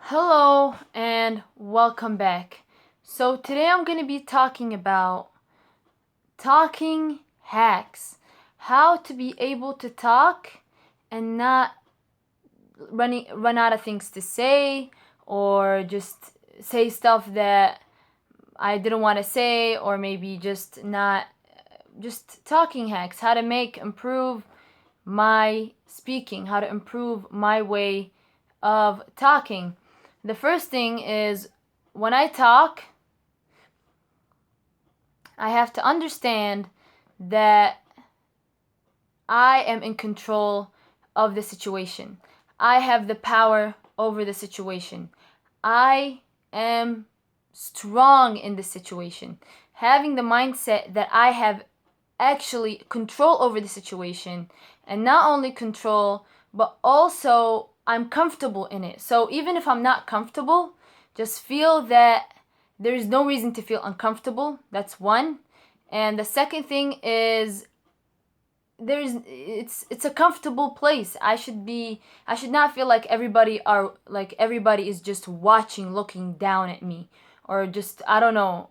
Hello and welcome back. So, today I'm going to be talking about talking hacks. How to be able to talk and not run out of things to say, or just say stuff that I didn't want to say, or maybe just talking hacks. How to improve my speaking, how to improve my way of talking. The first thing is, when I talk, I have to understand that I am in control of the situation. I have the power over the situation. I am strong in the situation. Having the mindset that I have actually control over the situation, and not only control, but also I'm comfortable in it. So even if I'm not comfortable, just feel that there is no reason to feel uncomfortable. That's one. And the second thing is, it's a comfortable place. I should not feel like everybody is just watching, looking down at me, or just, I don't know.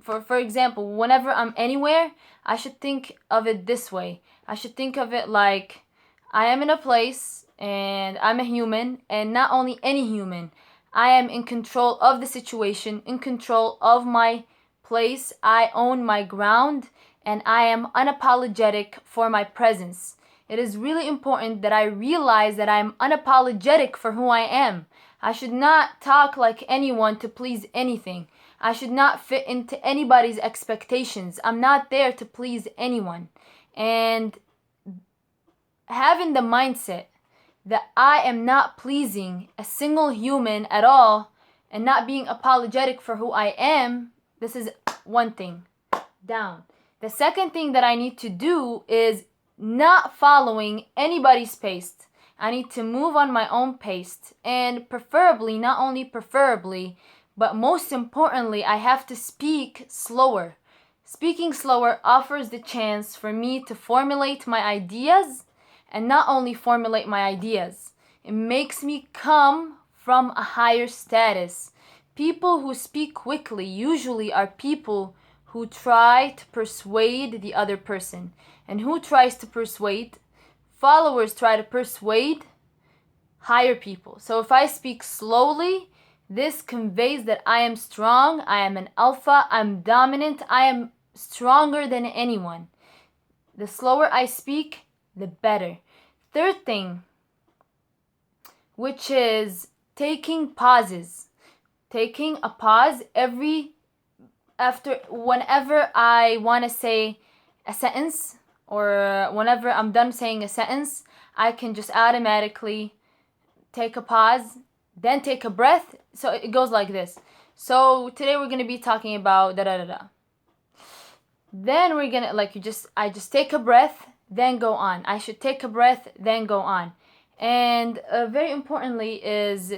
For example, whenever I'm anywhere, I should think of it this way. I should think of it like I am in a place and I'm a human, and not only any human. I am in control of the situation, in control of my place. I own my ground, and I am unapologetic for my presence. It is really important that I realize that I'm unapologetic for who I am. I should not talk like anyone to please anything. I should not fit into anybody's expectations. I'm not there to please anyone. And having the mindset that I am not pleasing a single human at all, and not being apologetic for who I am, this is one thing down. The second thing that I need to do is not following anybody's pace. I need to move on my own pace, and preferably, not only preferably, but most importantly, I have to speak slower. Speaking slower offers the chance for me to formulate my ideas, and not only formulate my ideas, it makes me come from a higher status. People who speak quickly usually are people who try to persuade the other person. And who tries to persuade? Followers try to persuade higher people. So if I speak slowly, this conveys that I am strong, I am an alpha, I'm dominant, I am stronger than anyone. The slower I speak, the better. Third thing, which is taking pauses. Taking a pause whenever I want to say a sentence, or whenever I'm done saying a sentence, I can just automatically take a pause, then take a breath. So it goes like this. So today we're going to be talking about da da da da. Then we're going to I just take a breath, then go on. I should take a breath, then go on. And very importantly is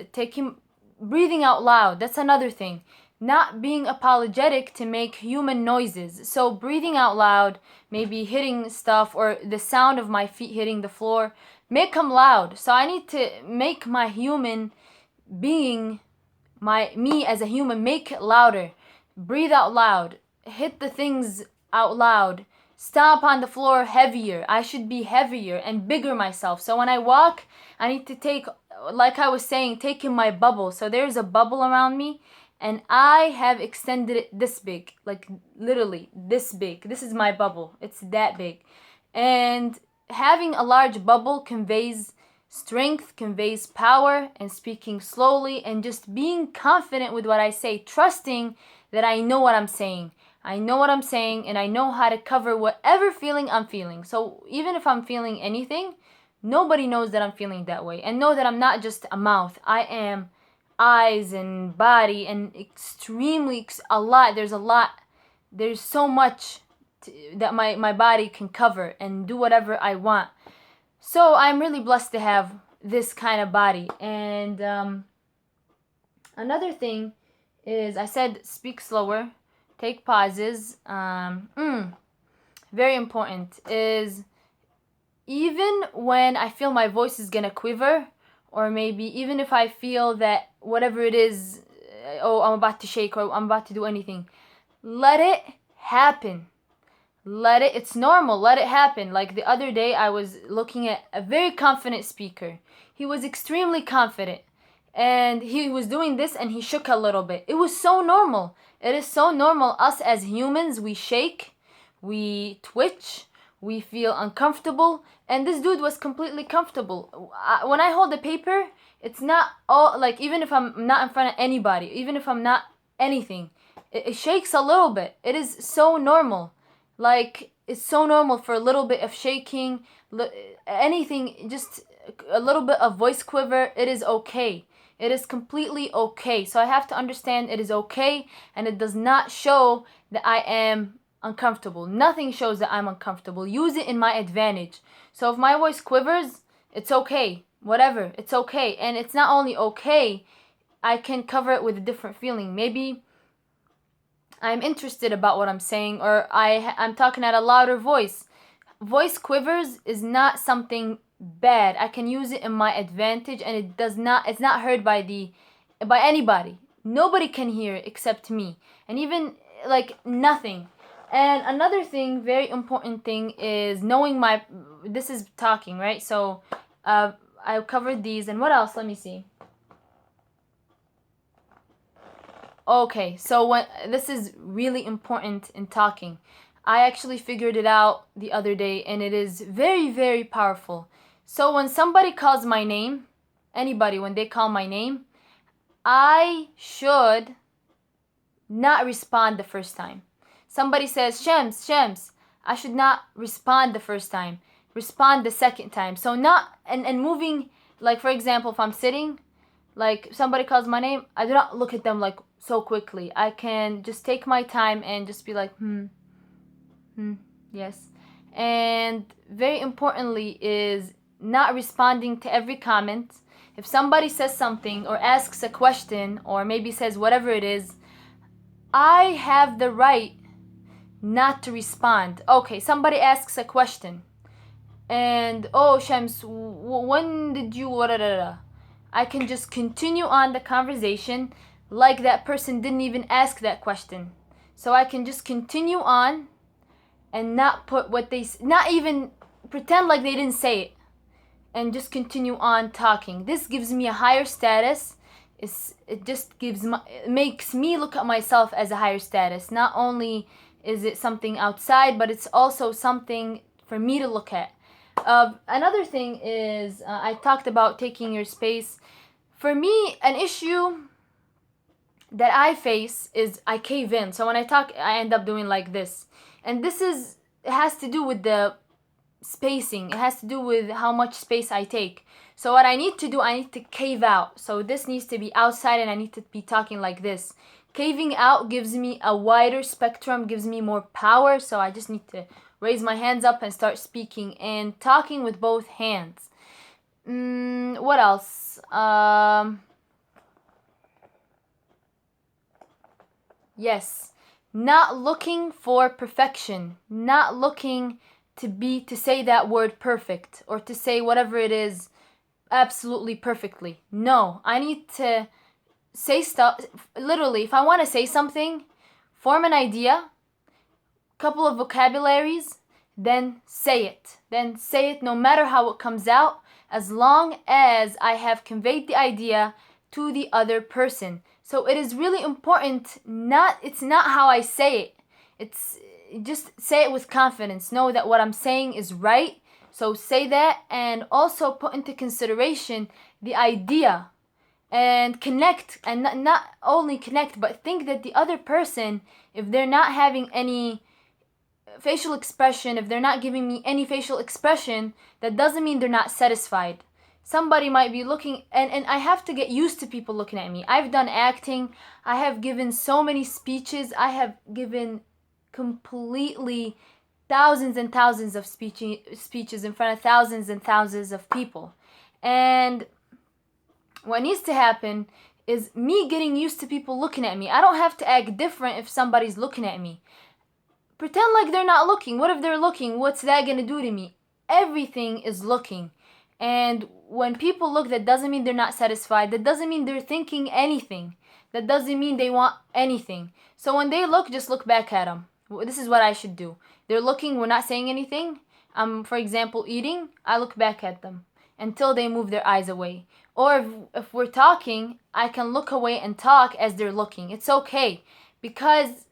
breathing out loud. That's another thing. Not being apologetic to make human noises. So breathing out loud, maybe hitting stuff, or the sound of my feet hitting the floor, make them loud. So I need to make my human being, me as a human, make it louder. Breathe out loud. Hit the things out loud. Stomp on the floor heavier. I should be heavier and bigger myself. So when I walk, I need to take, like I was saying, taking my bubble. So there's a bubble around me, and I have extended it this big, like literally this big. This is my bubble. It's that big. And having a large bubble conveys strength, conveys power, and speaking slowly and just being confident with what I say, trusting that I know what I'm saying. I know what I'm saying, and I know how to cover whatever feeling I'm feeling. So even if I'm feeling anything, nobody knows that I'm feeling that way. And know that I'm not just a mouth. I am eyes and body, and a lot. There's so much that my body can cover and do whatever I want. So I'm really blessed to have this kind of body. And another thing is, I said speak slower, take pauses. Very important is, even when I feel my voice is gonna quiver, or maybe even if I feel that whatever it is, oh, I'm about to shake or I'm about to do anything, let it happen. It's normal, let it happen. Like the other day, I was looking at a very confident speaker. He was extremely confident, and he was doing this and he shook a little bit. It was so normal. It is so normal. Us as humans, we shake, we twitch, we feel uncomfortable, and this dude was completely comfortable. When I hold a paper, it's not all like, even if I'm not in front of anybody, even if I'm not anything, it shakes a little bit. It is so normal. Like, it's so normal for a little bit of shaking, anything, just a little bit of voice quiver. It is okay. It is completely okay. So I have to understand it is okay, and it does not show that I am uncomfortable. Nothing shows that I'm uncomfortable. Use it in my advantage. So if my voice quivers, it's okay. Whatever, it's okay. And it's not only okay, I can cover it with a different feeling. Maybe I'm interested about what I'm saying, or I'm talking at a louder voice. Voice quivers is not something bad. I can use it in my advantage, and it's not heard by anybody. Nobody can hear it except me. And even like nothing. And another thing, very important thing, is knowing this is talking, right? So I covered these, and what else? Let me see. Okay, so this is really important in talking. I actually figured it out the other day, and it is very, very powerful. So when somebody calls my name, anybody, when they call my name, I should not respond the first time. Somebody says, Shems, I should not respond the first time. Respond the second time. So not, and moving, like for example, if I'm sitting, like somebody calls my name, I do not look at them like so quickly. I can just take my time and just be like, yes. And very importantly is not responding to every comment. If somebody says something or asks a question or maybe says whatever it is, I have the right not to respond. Okay, somebody asks a question and, oh, Shams, when did you, I can just continue on the conversation like that person didn't even ask that question. So I can just continue on and not put not even pretend like they didn't say it, and just continue on talking. This gives me a higher status. It makes me look at myself as a higher status. Not only is it something outside, but it's also something for me to look at. Another thing is, I talked about taking your space. For me, an issue that I face is I cave in. So when I talk, I end up doing like this. And it has to do with the spacing. It has to do with how much space I take. So what I need to do, I need to cave out. So this needs to be outside and I need to be talking like this. Caving out gives me a wider spectrum, gives me more power. So I just need to raise my hands up and start speaking and talking with both hands. What else? Yes, not looking for perfection, not looking to say that word perfect or to say whatever it is absolutely perfectly. No, I need to say stuff. Literally, if I want to say something, form an idea, couple of vocabularies, then say it. Then say it no matter how it comes out, as long as I have conveyed the idea to the other person. So it is really important, it's not how I say it. It's just say it with confidence. Know that what I'm saying is right. So say that, and also put into consideration the idea and connect, and not only connect, but think that the other person, if they're not having any facial expression, if they're not giving me any facial expression, that doesn't mean they're not satisfied. Somebody might be looking, and I have to get used to people looking at me. I've done acting. I have given so many speeches. I have given completely thousands and thousands of speeches in front of thousands and thousands of people. And what needs to happen is me getting used to people looking at me. I don't have to act different if somebody's looking at me. Pretend like they're not looking. What if they're looking? What's that gonna do to me? Everything is looking. And when people look, that doesn't mean they're not satisfied. That doesn't mean they're thinking anything. That doesn't mean they want anything. So when they look, just look back at them. This is what I should do. They're looking, we're not saying anything. For example, eating, I look back at them until they move their eyes away. Or if we're talking, I can look away and talk as they're looking. It's okay, because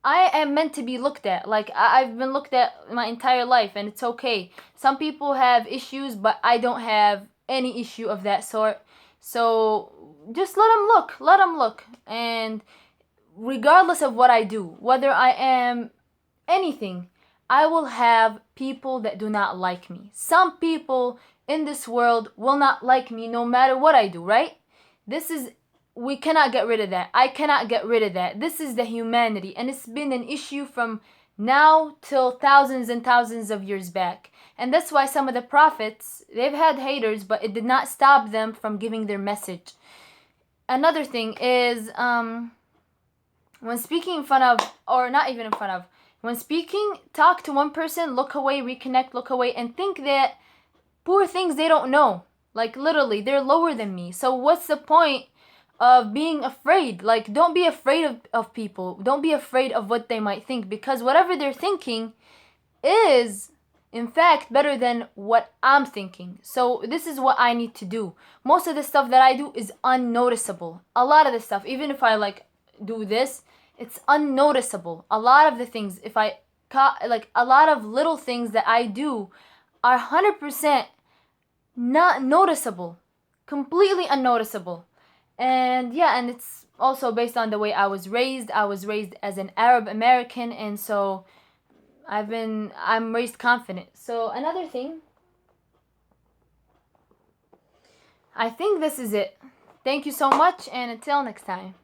I am meant to be looked at. Like, I've been looked at my entire life, and it's okay. Some people have issues, but I don't have any issue of that sort. So just let them look. Let them look. And regardless of what I do, whether I am anything, I will have people that do not like me. Some people in this world will not like me no matter what I do, right? This is, we cannot get rid of that. I cannot get rid of that. This is the humanity, and it's been an issue from now till thousands and thousands of years back. And that's why some of the prophets, they've had haters, but it did not stop them from giving their message. Another thing is, when speaking in front of, or not even in front of, when speaking, talk to one person, look away, reconnect, look away, and think that poor things they don't know. Like, literally, they're lower than me. So what's the point of being afraid? Like, don't be afraid of people. Don't be afraid of what they might think, because whatever they're thinking is, in fact, better than what I'm thinking. So this is what I need to do. Most of the stuff that I do is unnoticeable. A lot of the stuff, even if I like do this, it's unnoticeable. A lot of the things, if I like, a lot of little things that I do are 100% not noticeable, completely unnoticeable. And yeah, and it's also based on the way I was raised. I was raised as an Arab American, and so I'm raised confident. So another thing, I think this is it. Thank you so much, and until next time.